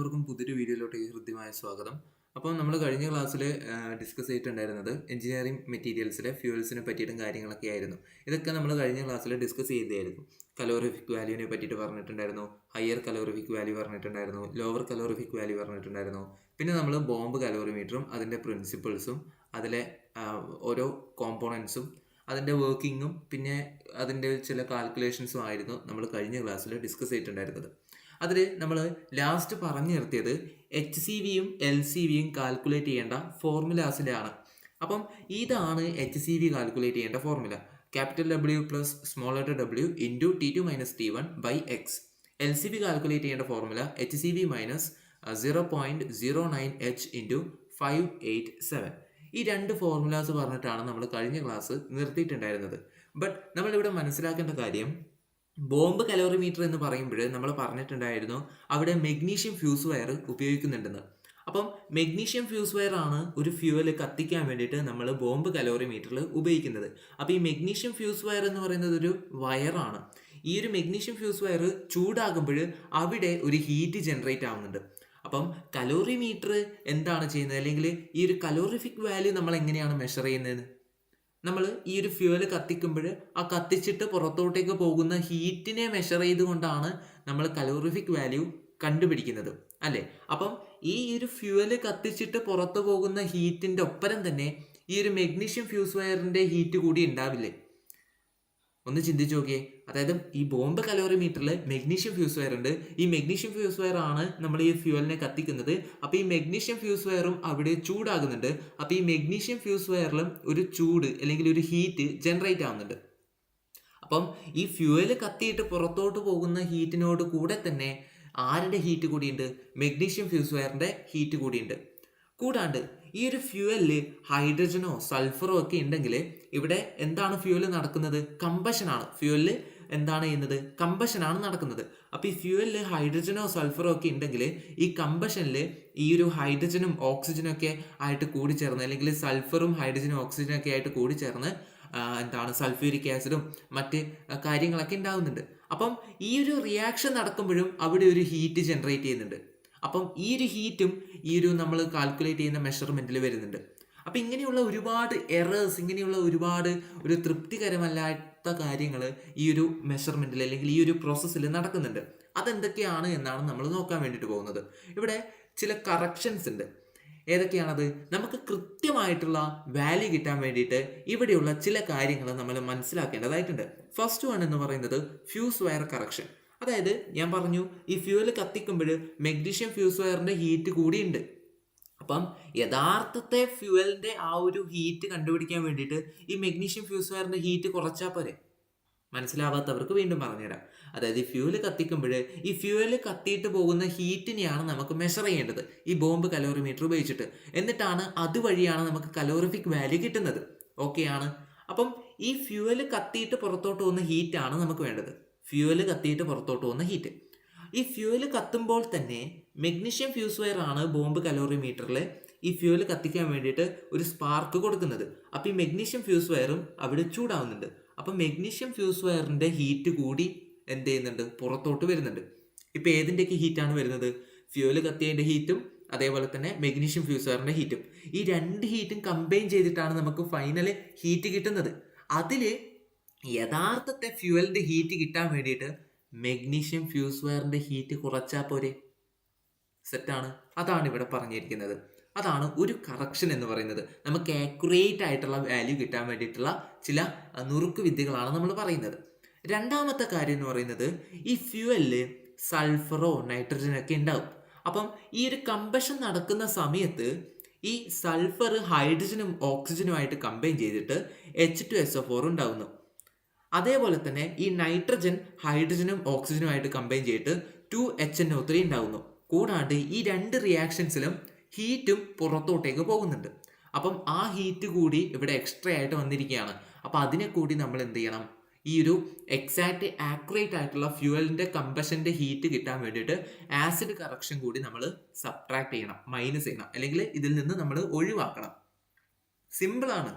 എല്ലാവർക്കും പുതിയൊരു വീഡിയോയിലോട്ട് ഹൃദ്യമായ സ്വാഗതം. അപ്പോൾ നമ്മൾ കഴിഞ്ഞ ക്ലാസ്സിൽ ഡിസ്കസ് ചെയ്തിട്ടുണ്ടായിരുന്നത് എഞ്ചിനീയറിംഗ് മെറ്റീരിയൽസിലെ ഫ്യൂവൽസിനെ പറ്റിയിട്ടും കാര്യങ്ങളൊക്കെ ആയിരുന്നു. ഇതൊക്കെ നമ്മൾ കഴിഞ്ഞ ക്ലാസ്സിൽ ഡിസ്കസ് ചെയ്തായിരുന്നു. കലോറിഫിക് വാല്യൂവിനെ പറ്റിയിട്ട് പറഞ്ഞിട്ടുണ്ടായിരുന്നു, ഹയർ കലോറിഫിക് വാല്യൂ പറഞ്ഞിട്ടുണ്ടായിരുന്നു, ലോവർ കലോറിഫിക് വാല്യൂ പറഞ്ഞിട്ടുണ്ടായിരുന്നു. പിന്നെ നമ്മൾ ബോംബ് കലോറിമീറ്ററും അതിൻ്റെ പ്രിൻസിപ്പിൾസും അതിലെ ഓരോ കോമ്പോണൻസും അതിൻ്റെ വർക്കിങ്ങും പിന്നെ അതിൻ്റെ ചില കാൽക്കുലേഷൻസും ആയിരുന്നു നമ്മൾ കഴിഞ്ഞ ക്ലാസ്സിൽ ഡിസ്കസ് ചെയ്തിട്ടുണ്ടായിരുന്നത്. അതിൽ നമ്മൾ ലാസ്റ്റ് പറഞ്ഞു നിർത്തിയത് HCVയും LCVയും കാൽക്കുലേറ്റ് ചെയ്യേണ്ട ഫോർമുലാസിലാണ്. അപ്പം ഇതാണ് HCV കാൽക്കുലേറ്റ് ചെയ്യേണ്ട formula. Capital W plus small letter W into T2 minus T1 by x. LCV calculate ചെയ്യേണ്ട formula HCV minus 0.09H into 587. ഈ രണ്ട് ഫോർമുലാസ് പറഞ്ഞിട്ടാണ് നമ്മൾ കഴിഞ്ഞ ക്ലാസ് നിർത്തിയിട്ടുണ്ടായിരുന്നത്. ബട്ട് നമ്മളിവിടെ മനസ്സിലാക്കേണ്ട കാര്യം, ബോംബ് കലോറിമീറ്റർ എന്ന് പറയുമ്പോൾ നമ്മൾ പറഞ്ഞിട്ടുണ്ടായിരുന്നു അവിടെ മെഗ്നീഷ്യം ഫ്യൂസ് വയർ ഉപയോഗിക്കുന്നുണ്ടെന്ന്. അപ്പം മെഗ്നീഷ്യം ഫ്യൂസ് വയർ ആണ് ഒരു ഫ്യൂവൽ കത്തിക്കാൻ വേണ്ടിയിട്ട് നമ്മൾ ബോംബ് കലോറിമീറ്ററിൽ ഉപയോഗിക്കുന്നത്. അപ്പോൾ ഈ മെഗ്നീഷ്യം ഫ്യൂസ് വയർ എന്ന് പറയുന്നത് ഒരു വയറാണ്. ഈ ഒരു മെഗ്നീഷ്യം ഫ്യൂസ് വയർ ചൂടാകുമ്പോൾ അവിടെ ഒരു ഹീറ്റ് ജനറേറ്റ് ആവുന്നുണ്ട്. അപ്പം കലോറിമീറ്റർ എന്താണ് ചെയ്യുന്നത്, അല്ലെങ്കിൽ ഈ ഒരു കലോറിഫിക് വാല്യൂ നമ്മൾ എങ്ങനെയാണ് മെഷർ ചെയ്യുന്നത്? നമ്മൾ ഈ ഒരു ഫ്യൂവൽ കത്തിക്കുമ്പോൾ ആ കത്തിച്ചിട്ട് പുറത്തോട്ടേക്ക് പോകുന്ന ഹീറ്റിനെ മെഷർ ചെയ്തുകൊണ്ടാണ് നമ്മൾ കലോറിഫിക് വാല്യൂ കണ്ടുപിടിക്കുന്നത്, അല്ലേ? അപ്പം ഈ ഒരു ഫ്യൂവൽ കത്തിച്ചിട്ട് പുറത്തു പോകുന്ന ഹീറ്റിൻ്റെ ഒപ്പരം തന്നെ ഈ ഒരു മെഗ്നീഷ്യം ഫ്യൂസ് വയറിൻ്റെ ഹീറ്റ് കൂടി ഉണ്ടാവില്ലേ? ഒന്ന് ചിന്തിച്ച് നോക്കിയേ. അതായത് ഈ ബോംബ് കലോറിമീറ്ററിൽ മെഗ്നീഷ്യം ഫ്യൂസ് വയർ ഉണ്ട്. ഈ മെഗ്നീഷ്യം ഫ്യൂസ് വയർ ആണ് നമ്മൾ ഈ ഫ്യൂവലിനെ കത്തിക്കുന്നത്. അപ്പോൾ ഈ മെഗ്നീഷ്യം ഫ്യൂസ് വയറും അവിടെ ചൂടാകുന്നുണ്ട്. അപ്പോൾ ഈ മെഗ്നീഷ്യം ഫ്യൂസ് വയറിലും ഒരു ചൂട് അല്ലെങ്കിൽ ഒരു ഹീറ്റ് ജനറേറ്റ് ആവുന്നുണ്ട്. അപ്പം ഈ ഫ്യൂവൽ കത്തിയിട്ട് പുറത്തോട്ട് പോകുന്ന ഹീറ്റിനോട് കൂടെ തന്നെ ആരുടെ ഹീറ്റ് കൂടിയുണ്ട്? മെഗ്നീഷ്യം ഫ്യൂസ് വയറിൻ്റെ ഹീറ്റ് കൂടിയുണ്ട്. കൂടാണ്ട് ഈ ഒരു ഫ്യൂവലിൽ ഹൈഡ്രജനോ സൾഫറോ ഒക്കെ ഉണ്ടെങ്കിൽ ഇവിടെ എന്താണ് ഫ്യൂവൽ നടക്കുന്നത്? കമ്പഷനാണ്. ഫ്യൂവലിൽ എന്താണ് ചെയ്യുന്നത്? കമ്പഷനാണ് നടക്കുന്നത്. അപ്പോൾ ഈ ഫ്യൂവലിൽ ഹൈഡ്രജനോ സൾഫറോ ഒക്കെ ഉണ്ടെങ്കിൽ ഈ കമ്പഷനിൽ ഈ ഒരു ഹൈഡ്രജനും ഓക്സിജനും ഒക്കെ ആയിട്ട് കൂടിച്ചേർന്ന്, അല്ലെങ്കിൽ സൾഫറും ഹൈഡ്രജനും ഓക്സിജനും ഒക്കെ ആയിട്ട് കൂടിച്ചേർന്ന് എന്താണ് സൾഫ്യൂരിക് ആസിഡും മറ്റ് കാര്യങ്ങളൊക്കെ ഉണ്ടാകുന്നുണ്ട്. അപ്പം ഈ ഒരു റിയാക്ഷൻ നടക്കുമ്പോഴും അവിടെ ഒരു ഹീറ്റ് ജനറേറ്റ് ചെയ്യുന്നുണ്ട്. അപ്പം ഈ ഒരു ഹീറ്റും ഈ ഒരു നമ്മൾ കാൽക്കുലേറ്റ് ചെയ്യുന്ന മെഷർമെൻറ്റിൽ വരുന്നുണ്ട്. അപ്പം ഇങ്ങനെയുള്ള ഒരുപാട് എറേഴ്സ്, ഇങ്ങനെയുള്ള ഒരുപാട് ഒരു തൃപ്തികരമല്ലാത്ത കാര്യങ്ങൾ ഈ ഒരു മെഷർമെൻറ്റിൽ അല്ലെങ്കിൽ ഈ ഒരു പ്രോസസ്സിൽ നടക്കുന്നുണ്ട്. അതെന്തൊക്കെയാണ് എന്നാണ് നമ്മൾ നോക്കാൻ വേണ്ടിയിട്ട് പോകുന്നത്. ഇവിടെ ചില കറക്ഷൻസ് ഉണ്ട്. ഏതൊക്കെയാണത്? നമുക്ക് കൃത്യമായിട്ടുള്ള വാല്യൂ കിട്ടാൻ വേണ്ടിയിട്ട് ഇവിടെയുള്ള ചില കാര്യങ്ങൾ നമ്മൾ മനസ്സിലാക്കേണ്ടതായിട്ടുണ്ട്. ഫസ്റ്റ് വൺ എന്ന് പറയുന്നത് ഫ്യൂസ് വയർ കറക്ഷൻ. അതായത് ഞാൻ പറഞ്ഞു ഈ ഫ്യൂവൽ കത്തിക്കുമ്പോൾ മെഗ്നീഷ്യം ഫ്യൂസ് വയറിൻ്റെ ഹീറ്റ് കൂടിയുണ്ട്. അപ്പം യഥാർത്ഥത്തെ ഫ്യൂവലിൻ്റെ ആ ഒരു ഹീറ്റ് കണ്ടുപിടിക്കാൻ വേണ്ടിയിട്ട് ഈ മെഗ്നീഷ്യം ഫ്യൂസ് വയറിൻ്റെ ഹീറ്റ് കുറച്ചാൽ പോരെ? മനസ്സിലാവാത്തവർക്ക് വീണ്ടും പറഞ്ഞുതരാം. അതായത് ഈ ഫ്യൂവൽ കത്തിക്കുമ്പോൾ ഈ ഫ്യൂവൽ കത്തിയിട്ട് പോകുന്ന ഹീറ്റിനെയാണ് നമുക്ക് മെഷർ ചെയ്യേണ്ടത് ഈ ബോംബ് കലോറിമീറ്റർ ഉപയോഗിച്ചിട്ട്. എന്നിട്ടാണ് അതുവഴിയാണ് നമുക്ക് കലോറിഫിക് വാല്യൂ കിട്ടുന്നത്. ഓക്കെയാണ്. അപ്പം ഈ ഫ്യൂവൽ കത്തിയിട്ട് പുറത്തോട്ട് പോകുന്ന ഹീറ്റാണ് നമുക്ക് വേണ്ടത്. ഫ്യൂവൽ കത്തിയിട്ട് പുറത്തോട്ട് പോകുന്ന ഹീറ്റ്. ഈ ഫ്യൂവൽ കത്തുമ്പോൾ തന്നെ മെഗ്നീഷ്യം ഫ്യൂസ് വയർ ആണ് ബോംബ് കലോറിമീറ്ററിൽ ഈ ഫ്യൂവൽ കത്തിക്കാൻ വേണ്ടിയിട്ട് ഒരു സ്പാർക്ക് കൊടുക്കുന്നത്. അപ്പോൾ ഈ മെഗ്നീഷ്യം ഫ്യൂസ് വയറും അവിടെ ചൂടാവുന്നുണ്ട്. അപ്പം മെഗ്നീഷ്യം ഫ്യൂസ് വയറിൻ്റെ ഹീറ്റ് കൂടി എന്ത് ചെയ്യുന്നുണ്ട്? പുറത്തോട്ട് വരുന്നുണ്ട്. ഇപ്പോൾ ഏതിൻ്റെയൊക്കെ ഹീറ്റാണ് വരുന്നത്? ഫ്യൂവൽ കത്തിയതിൻ്റെ ഹീറ്റും അതേപോലെ തന്നെ മെഗ്നീഷ്യം ഫ്യൂസ് വയറിൻ്റെ ഹീറ്റും. ഈ രണ്ട് ഹീറ്റും കമ്പൈൻ ചെയ്തിട്ടാണ് നമുക്ക് ഫൈനൽ ഹീറ്റ് കിട്ടുന്നത്. അതിൽ യഥാർത്ഥത്തെ ഫ്യൂവലിൻ്റെ ഹീറ്റ് കിട്ടാൻ വേണ്ടിയിട്ട് മെഗ്നീഷ്യം ഫ്യൂസ് വയറിൻ്റെ ഹീറ്റ് കുറച്ചാൽ പോരെ? സെറ്റാണ്. അതാണ് ഇവിടെ പറഞ്ഞിരിക്കുന്നത്. അതാണ് ഒരു കറക്ഷൻ എന്ന് പറയുന്നത്. നമുക്ക് ആക്യുറേറ്റ് ആയിട്ടുള്ള വാല്യൂ കിട്ടാൻ വേണ്ടിയിട്ടുള്ള ചില നുറുക്ക് വിദ്യകളാണ് നമ്മൾ പറയുന്നത്. രണ്ടാമത്തെ കാര്യം എന്ന് പറയുന്നത് ഈ ഫ്യൂവലിൽ സൾഫറോ നൈട്രജനോ ഒക്കെ ഉണ്ടാവും. അപ്പം ഈ ഒരു കമ്പഷൻ നടക്കുന്ന സമയത്ത് ഈ സൾഫർ ഹൈഡ്രജനും ഓക്സിജനുമായിട്ട് കമ്പൈൻ ചെയ്തിട്ട് H2SO4 ഉണ്ടാകുന്നു. അതേപോലെ തന്നെ ഈ നൈട്രജൻ ഹൈഡ്രജനും ഓക്സിജനുമായിട്ട് കമ്പൈൻ ചെയ്തിട്ട് 2HNO3 ഉണ്ടാകുന്നു. കൂടാണ്ട് ഈ രണ്ട് റിയാക്ഷൻസിലും ഹീറ്റും പുറത്തോട്ടേക്ക് പോകുന്നുണ്ട്. അപ്പം ആ ഹീറ്റ് കൂടി ഇവിടെ എക്സ്ട്രാ ആയിട്ട് വന്നിരിക്കുകയാണ്. അപ്പം അതിനെ കൂടി നമ്മൾ എന്ത് ചെയ്യണം? ഈ ഒരു എക്സാക്റ്റ് ആക്യുറേറ്റ് ആയിട്ടുള്ള ഫ്യൂവലിൻ്റെ കമ്പഷൻ്റെ ഹീറ്റ് കിട്ടാൻ വേണ്ടിയിട്ട് ആസിഡ് കറക്ഷൻ കൂടി നമ്മൾ സബ്ട്രാക്ട് ചെയ്യണം, മൈനസ് ചെയ്യണം, അല്ലെങ്കിൽ ഇതിൽ നിന്ന് നമ്മൾ ഒഴിവാക്കണം. സിമ്പിളാണ്.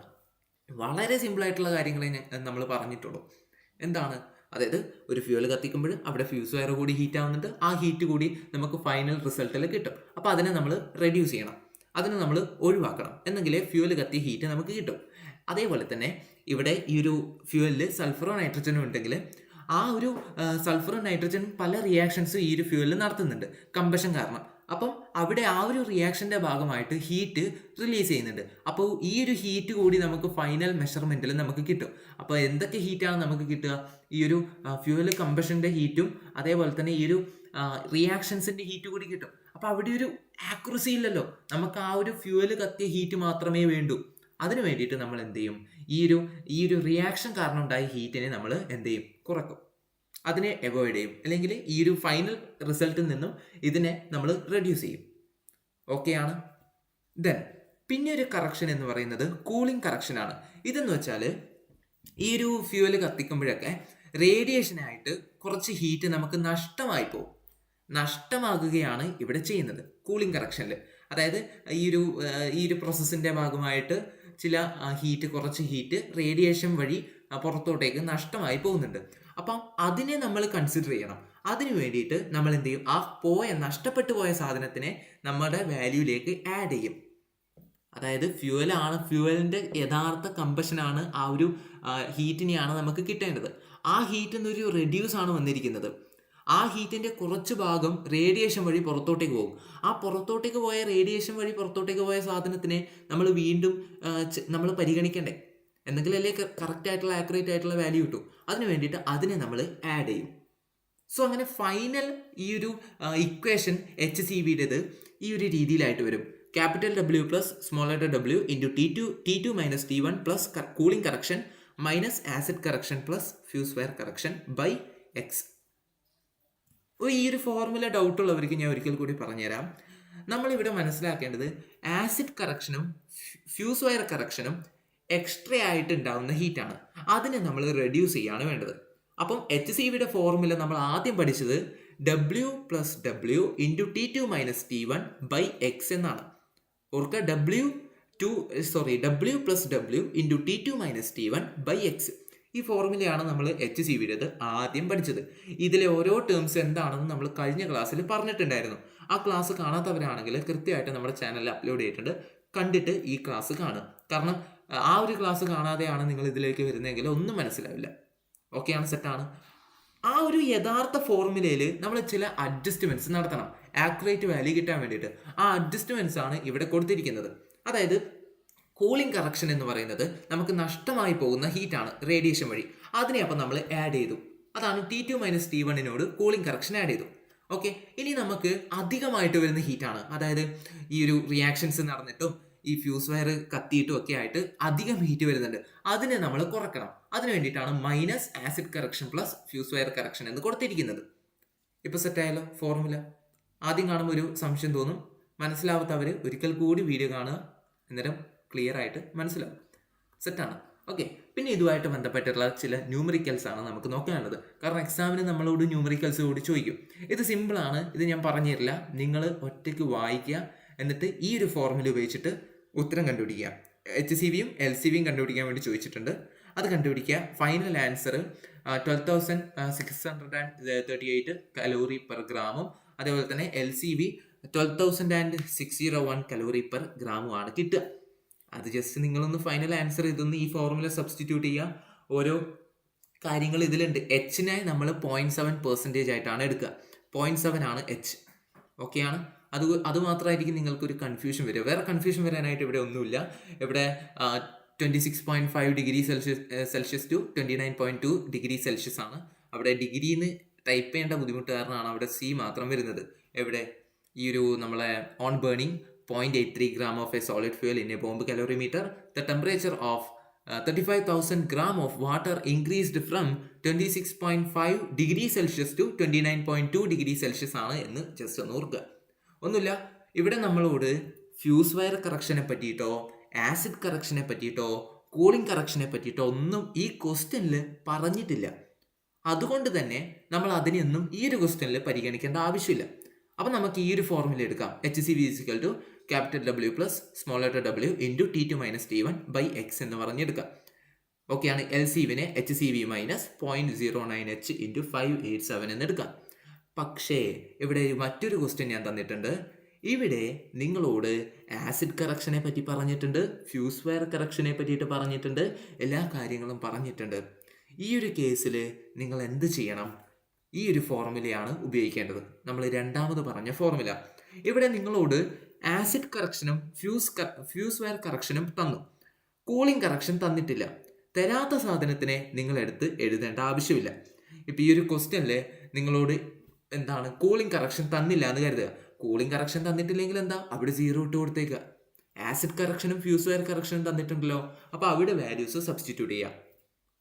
വളരെ സിമ്പിളായിട്ടുള്ള കാര്യങ്ങളെ നമ്മൾ പറഞ്ഞിട്ടുള്ളൂ. എന്താണ്? അതായത് ഒരു ഫ്യൂവൽ കത്തിക്കുമ്പോൾ അവിടെ ഫ്യൂസ് വയർ കൂടി ഹീറ്റ് ആവുന്നുണ്ട്, ആ ഹീറ്റ് കൂടി നമുക്ക് ഫൈനൽ റിസൾട്ടിൽ കിട്ടും. അപ്പോൾ അതിനെ നമ്മൾ റെഡ്യൂസ് ചെയ്യണം, അതിനെ നമ്മൾ ഒഴിവാക്കണം, എന്നെങ്കിലേ ഫ്യൂവൽ കത്തിയ ഹീറ്റ് നമുക്ക് കിട്ടും. അതേപോലെ തന്നെ ഇവിടെ ഈ ഒരു ഫ്യൂവലിൽ സൾഫറോ നൈട്രജനും ഉണ്ടെങ്കിൽ ആ ഒരു സൾഫറും നൈട്രജനും പല റിയാക്ഷൻസ് ഈ ഒരു ഫ്യൂവലിൽ നടത്തുന്നുണ്ട് കമ്പഷൻ കാരണം. അപ്പം അവിടെ ആ ഒരു റിയാക്ഷൻ്റെ ഭാഗമായിട്ട് ഹീറ്റ് റിലീസ് ചെയ്യുന്നുണ്ട്. അപ്പോൾ ഈ ഒരു ഹീറ്റ് കൂടി നമുക്ക് ഫൈനൽ മെഷർമെൻറ്റിൽ നമുക്ക് കിട്ടും. അപ്പോൾ എന്തൊക്കെ ഹീറ്റാണ് നമുക്ക് കിട്ടുക? ഈ ഒരു ഫ്യൂവൽ കമ്പഷൻ്റെ ഹീറ്റും അതേപോലെ തന്നെ ഈ ഒരു റിയാക്ഷൻസിൻ്റെ ഹീറ്റ് കൂടി കിട്ടും. അപ്പോൾ അവിടെ ഒരു ആക്യുറസി ഇല്ലല്ലോ, നമുക്ക് ആ ഒരു ഫ്യൂവൽ കത്തിയ ഹീറ്റ് മാത്രമേ വേണ്ടൂ. അതിന് വേണ്ടിയിട്ട് നമ്മൾ എന്ത് ചെയ്യും? ഈ ഒരു റിയാക്ഷൻ കാരണം ഉണ്ടായ ഹീറ്റിനെ നമ്മൾ എന്ത് ചെയ്യും? കുറക്കും, അതിനെ അവോയ്ഡ് ചെയ്യും, അല്ലെങ്കിൽ ഈ ഒരു ഫൈനൽ റിസൾട്ടിൽ നിന്നും ഇതിനെ നമ്മൾ റെഡ്യൂസ് ചെയ്യും. ഓക്കെ ആണ്. ദെൻ പിന്നെ ഒരു കറക്ഷൻ എന്ന് പറയുന്നത് കൂളിംഗ് കറക്ഷനാണ്. ഇതെന്ന് വെച്ചാൽ ഈ ഒരു ഫ്യൂവൽ കത്തിക്കുമ്പോഴൊക്കെ റേഡിയേഷനായിട്ട് കുറച്ച് ഹീറ്റ് നമുക്ക് നഷ്ടമാകുകയാണ് ഇവിടെ ചെയ്യുന്നത് കൂളിംഗ് കറക്ഷനിൽ. അതായത് ഈ ഒരു പ്രോസസ്സിൻ്റെ ഭാഗമായിട്ട് ചില കുറച്ച് ഹീറ്റ് റേഡിയേഷൻ വഴി പുറത്തോട്ടേക്ക് നഷ്ടമായി പോകുന്നുണ്ട്. അപ്പം അതിനെ നമ്മൾ കൺസിഡർ ചെയ്യണം. അതിനു വേണ്ടിയിട്ട് നമ്മൾ എന്ത് ചെയ്യും? നഷ്ടപ്പെട്ടു പോയ സാധനത്തിനെ നമ്മുടെ വാല്യൂയിലേക്ക് ആഡ് ചെയ്യും. അതായത് ഫ്യൂവലിൻ്റെ യഥാർത്ഥ കമ്പഷനാണ്, ആ ഒരു ഹീറ്റിനെയാണ് നമുക്ക് കിട്ടേണ്ടത്. ആ ഹീറ്റിൽ നിന്നൊരു റെഡ്യൂസ് ആണ് വന്നിരിക്കുന്നത്. ആ ഹീറ്റിൻ്റെ കുറച്ച് ഭാഗം റേഡിയേഷൻ വഴി പുറത്തോട്ടേക്ക് പോകും. ആ പുറത്തോട്ടേക്ക് പോയ റേഡിയേഷൻ വഴി പുറത്തോട്ടേക്ക് പോയ സാധനത്തിനെ നമ്മൾ വീണ്ടും നമ്മൾ പരിഗണിക്കണ്ടേ? എന്തെങ്കിലല്ലേ കറക്റ്റ് ആയിട്ടുള്ള ആക്യുറേറ്റ് ആയിട്ടുള്ള വാല്യൂ കിട്ടും. അതിന് വേണ്ടിയിട്ട് അതിനെ നമ്മൾ ആഡ് ചെയ്യും. സോ അങ്ങനെ ഫൈനൽ ഈ ഒരു ഇക്വേഷൻ HCVയുടേത് ഈ ഒരു രീതിയിലായിട്ട് വരും. Capital W plus small letter W into T2 minus T1 plus cooling correction minus acid correction plus fuse wire correction by x. ഈ ഒരു ഫോർമുല ഡൗട്ടുള്ളവർക്ക് ഞാൻ ഒരിക്കൽ കൂടി പറഞ്ഞുതരാം. നമ്മളിവിടെ മനസ്സിലാക്കേണ്ടത് ആസിഡ് കറക്ഷനും ഫ്യൂസ് വയർ കറക്ഷനും എക്സ്ട്രാ ആയിട്ട് ഉണ്ടാകുന്ന ഹീറ്റാണ്. അതിനെ നമ്മൾ റെഡ്യൂസ് ചെയ്യാണ് വേണ്ടത്. അപ്പം HCVയുടെ ഫോർമുല നമ്മൾ ആദ്യം പഠിച്ചത് W plus W into T2 minus T1 by x എന്നാണ്. ഓർക്കുക, W plus W into T2 minus T1 by x. ഈ ഫോർമുലയാണ് നമ്മൾ HCVയുടേത് ആദ്യം പഠിച്ചത്. ഇതിലെ ഓരോ ടേംസ് എന്താണെന്ന് നമ്മൾ കഴിഞ്ഞ ക്ലാസ്സിൽ പറഞ്ഞിട്ടുണ്ടായിരുന്നു. ആ ക്ലാസ് കാണാത്തവരാണെങ്കിൽ കൃത്യമായിട്ട് നമ്മുടെ ചാനലിൽ അപ്ലോഡ് ചെയ്തിട്ടുണ്ട്, കണ്ടിട്ട് ഈ ക്ലാസ് കാണുക. കാരണം ആ ഒരു ക്ലാസ് കാണാതെയാണ് നിങ്ങൾ ഇതിലേക്ക് വരുന്നതെങ്കിൽ ഒന്നും മനസ്സിലാവില്ല. ഓക്കെയാണ്, സെറ്റാണ്. ആ ഒരു യഥാർത്ഥ ഫോർമുലയിൽ നമ്മൾ ചില അഡ്ജസ്റ്റ്മെൻറ്റ്സ് നടത്തണം ആക്യുറേറ്റ് വാല്യൂ കിട്ടാൻ വേണ്ടിയിട്ട്. ആ അഡ്ജസ്റ്റ്മെൻറ്റ്സ് ആണ് ഇവിടെ കൊടുത്തിരിക്കുന്നത്. അതായത് കൂളിംഗ് കറക്ഷൻ എന്ന് പറയുന്നത് നമുക്ക് നഷ്ടമായി പോകുന്ന ഹീറ്റാണ് റേഡിയേഷൻ വഴി. അതിനെ അപ്പം നമ്മൾ ആഡ് ചെയ്തു. അതാണ് T2 minus T1 cooling correction add ചെയ്തു. ഓക്കെ, ഇനി നമുക്ക് അധികമായിട്ട് വരുന്ന ഹീറ്റാണ്. അതായത് ഈ ഒരു റിയാക്ഷൻസ് നടന്നിട്ടും ഈ ഫ്യൂസ് വയർ കത്തിയിട്ടും ഒക്കെ ആയിട്ട് അധികം ഹീറ്റ് വരുന്നുണ്ട്. അതിനെ നമ്മൾ കുറക്കണം. അതിന് വേണ്ടിയിട്ടാണ് minus acid correction plus fuse wire correction എന്ന് കൊടുത്തിരിക്കുന്നത്. ഇപ്പോൾ സെറ്റായാലോ ഫോർമുല? ആദ്യം കാണുമ്പോൾ ഒരു സംശയം തോന്നും, മനസ്സിലാവാത്തവർ ഒരിക്കൽ കൂടി വീഡിയോ കാണുക, അന്നേരം ക്ലിയർ ആയിട്ട് മനസ്സിലാവും. സെറ്റാണ്. ഓക്കെ, പിന്നെ ഇതുമായിട്ട് ബന്ധപ്പെട്ടുള്ള ചില ന്യൂമറിക്കൽസ് ആണ് നമുക്ക് നോക്കാനുള്ളത്. കാരണം എക്സാമിന് നമ്മളോട് ന്യൂമറിക്കൽസ് കൂടി ചോദിക്കും. ഇത് സിമ്പിളാണ്, ഇത് ഞാൻ പറഞ്ഞു തരില്ല, നിങ്ങൾ ഒറ്റയ്ക്ക് വായിക്കുക, എന്നിട്ട് ഈ ഒരു ഫോർമുല ഉപയോഗിച്ചിട്ട് ഉത്തരം കണ്ടുപിടിക്കുക. HCVയും LCVയും കണ്ടുപിടിക്കാൻ വേണ്ടി ചോദിച്ചിട്ടുണ്ട്, അത് കണ്ടുപിടിക്കുക. ഫൈനൽ ആൻസർ 12,638 കലോറി പെർ ഗ്രാമും അതേപോലെ തന്നെ LCV 12,601 കലോറി പെർ ഗ്രാമുമാണ് കിട്ടുക. അത് ജസ്റ്റ് നിങ്ങളൊന്ന് ഫൈനൽ ആൻസർ ഇതൊന്ന് ഈ ഫോർമുല സബ്സ്റ്റിറ്റ്യൂട്ട് ചെയ്യുക. ഓരോ കാര്യങ്ങൾ ഇതിലുണ്ട്. Hനെ നമ്മൾ 0.7% ആയിട്ടാണ് എടുക്കുക. 0.7 ആണ് H. ഓക്കെയാണ്. അത് മാത്രമായിരിക്കും നിങ്ങൾക്കൊരു കൺഫ്യൂഷൻ വരിക. വേറെ കൺഫ്യൂഷൻ വരാനായിട്ട് ഇവിടെ ഒന്നുമില്ല. ഇവിടെ 26.5 degree Celsius to 29.2 degree Celsius ആണ്. അവിടെ ഡിഗ്രിന്ന് ടൈപ്പ് ചെയ്യേണ്ട ബുദ്ധിമുട്ട് കാരണമാണ് അവിടെ C മാത്രം വരുന്നത്. എവിടെ ഈ ഒരു നമ്മളെ on burning 0.83 gram of a solid fuel in a bomb calorimeter. The temperature of 35,000 gram of water increased from 26.5 degree Celsius to 29.2 degree Celsius ആണ് എന്ന് ജസ്റ്റ് ഒന്ന് ഓർക്കുക. ഒന്നുമില്ല, ഇവിടെ നമ്മളോട് ഫ്യൂസ് വയർ കറക്ഷനെ പറ്റിയിട്ടോ ആസിഡ് കറക്ഷനെ പറ്റിയിട്ടോ കൂളിംഗ് കറക്ഷനെ പറ്റിയിട്ടോ ഒന്നും ഈ ക്വസ്റ്റ്യനിൽ പറഞ്ഞിട്ടില്ല. അതുകൊണ്ട് തന്നെ നമ്മൾ അതിനെയൊന്നും ഈ ഒരു ക്വസ്റ്റ്യനിൽ പരിഗണിക്കേണ്ട ആവശ്യമില്ല. അപ്പം നമുക്ക് ഈ ഒരു ഫോർമുല എടുക്കാം. HCV = capital W plus small letter W into T2 minus T1 by x എന്ന് പറഞ്ഞെടുക്കാം. ഓക്കെയാണ്. LCVനെ HCV മൈനസ് 0.09H ഇൻറ്റു 587 എന്ന് എടുക്കാം. പക്ഷേ ഇവിടെ മറ്റൊരു ക്വസ്റ്റ്യൻ ഞാൻ തന്നിട്ടുണ്ട്. ഇവിടെ നിങ്ങളോട് ആസിഡ് കറക്ഷനെ പറ്റി പറഞ്ഞിട്ടുണ്ട്, ഫ്യൂസ് വയർ കറക്ഷനെ പറ്റിയിട്ട് പറഞ്ഞിട്ടുണ്ട്, എല്ലാ കാര്യങ്ങളും പറഞ്ഞിട്ടുണ്ട്. ഈ ഒരു കേസിൽ നിങ്ങൾ എന്ത് ചെയ്യണം? ഈ ഒരു ഫോർമുലയാണ് ഉപയോഗിക്കേണ്ടത്, നമ്മൾ രണ്ടാമത് പറഞ്ഞ ഫോർമുല. ഇവിടെ നിങ്ങളോട് ആസിഡ് കറക്ഷനും ഫ്യൂസ് വയർ കറക്ഷനും തന്നു, കൂളിംഗ് കറക്ഷൻ തന്നിട്ടില്ല. തരാത്ത സാധനത്തിനെ നിങ്ങൾ എടുത്ത് എഴുതേണ്ട ആവശ്യമില്ല. ഇപ്പം ഈ ഒരു ക്വസ്റ്റ്യനിൽ നിങ്ങളോട് എന്താണ് കൂളിംഗ് കറക്ഷൻ തന്നില്ല എന്ന് കരുതുക. കൂളിംഗ് കറക്ഷൻ തന്നിട്ടില്ലെങ്കിൽ എന്താ, അവിടെ 0 ഇട്ട് കൊടുത്തേക്കുക. ആസിഡ് കറക്ഷനും ഫ്യൂസ് വയർ കറക്ഷനും തന്നിട്ടുണ്ടല്ലോ, അപ്പോൾ അവിടെ വാല്യൂസ് സബ്സ്റ്റിറ്റ്യൂട്ട് ചെയ്യാം.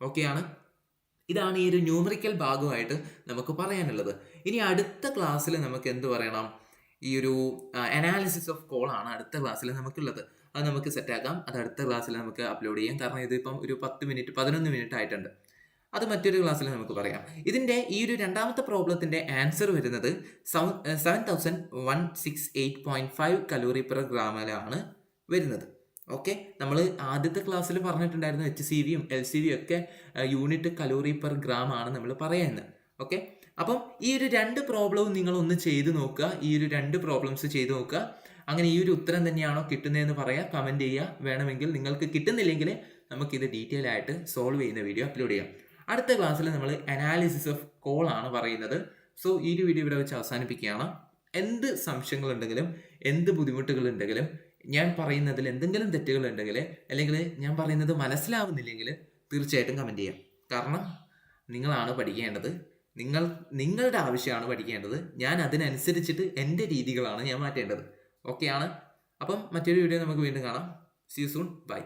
ഓക്കെയാണ്. ഇതാണ് ഈ ഒരു ന്യൂമറിക്കൽ ഭാഗമായിട്ട് നമുക്ക് പറയാനുള്ളത്. ഇനി അടുത്ത ക്ലാസ്സിൽ നമുക്ക് എന്ത് പറയണം? ഈ ഒരു അനാലിസിസ് ഓഫ് കോൾ ആണ് അടുത്ത ക്ലാസ്സിൽ നമുക്കുള്ളത്. അത് നമുക്ക് സെറ്റാക്കാം. അത് അടുത്ത ക്ലാസ്സിൽ നമുക്ക് അപ്ലോഡ് ചെയ്യാം. കാരണം ഇതിപ്പം ഒരു 11 മിനിറ്റ് ആയിട്ടുണ്ട്. അത് മറ്റൊരു ക്ലാസ്സിൽ നമുക്ക് പറയാം. ഇതിൻ്റെ ഈ ഒരു രണ്ടാമത്തെ പ്രോബ്ലത്തിൻ്റെ ആൻസർ വരുന്നത് 7168.5 കലോറി പെർ ഗ്രാമിലാണ് വരുന്നത്. ഓക്കെ, നമ്മൾ ആദ്യത്തെ ക്ലാസ്സിൽ പറഞ്ഞിട്ടുണ്ടായിരുന്നു HCVയും LCVയും ഒക്കെ യൂണിറ്റ് കലോറി പെർ ഗ്രാം ആണ് നമ്മൾ പറയുന്നത്. ഓക്കെ, അപ്പം ഈ ഒരു 2 പ്രോബ്ലവും നിങ്ങളൊന്ന് ചെയ്ത് നോക്കുക. ഈ ഒരു 2 പ്രോബ്ലംസ് ചെയ്ത് നോക്കുക. അങ്ങനെ ഈ ഒരു ഉത്തരം തന്നെയാണോ കിട്ടുന്നതെന്ന് പറയാം, കമൻറ്റ് ചെയ്യുക. വേണമെങ്കിൽ നിങ്ങൾക്ക് കിട്ടുന്നില്ലെങ്കിൽ നമുക്കിത് ഡീറ്റെയിൽ ആയിട്ട് സോൾവ് ചെയ്യുന്ന വീഡിയോ അപ്ലോഡ് ചെയ്യാം. അടുത്ത ക്ലാസ്സിൽ നമ്മൾ അനാലിസിസ് ഓഫ് കോൾ ആണ് പറയുന്നത്. സോ ഈ ഒരു വീഡിയോ ഇവിടെ വെച്ച് അവസാനിപ്പിക്കുകയാണ്. എന്ത് സംശയങ്ങളുണ്ടെങ്കിലും എന്ത് ബുദ്ധിമുട്ടുകളുണ്ടെങ്കിലും, ഞാൻ പറയുന്നതിൽ എന്തെങ്കിലും തെറ്റുകളുണ്ടെങ്കിൽ, അല്ലെങ്കിൽ ഞാൻ പറയുന്നത് മനസ്സിലാവുന്നില്ലെങ്കിൽ തീർച്ചയായിട്ടും കമൻറ്റ് ചെയ്യാം. കാരണം നിങ്ങളാണ് പഠിക്കേണ്ടത്, നിങ്ങളുടെ ആവശ്യമാണ് പഠിക്കേണ്ടത്. ഞാൻ അതിനനുസരിച്ചിട്ട് എൻ്റെ രീതികളാണ് ഞാൻ മാറ്റേണ്ടത്. ഓക്കെയാണ്. അപ്പം മറ്റൊരു വീഡിയോ നമുക്ക് വീണ്ടും കാണാം. See you soon. ബൈ.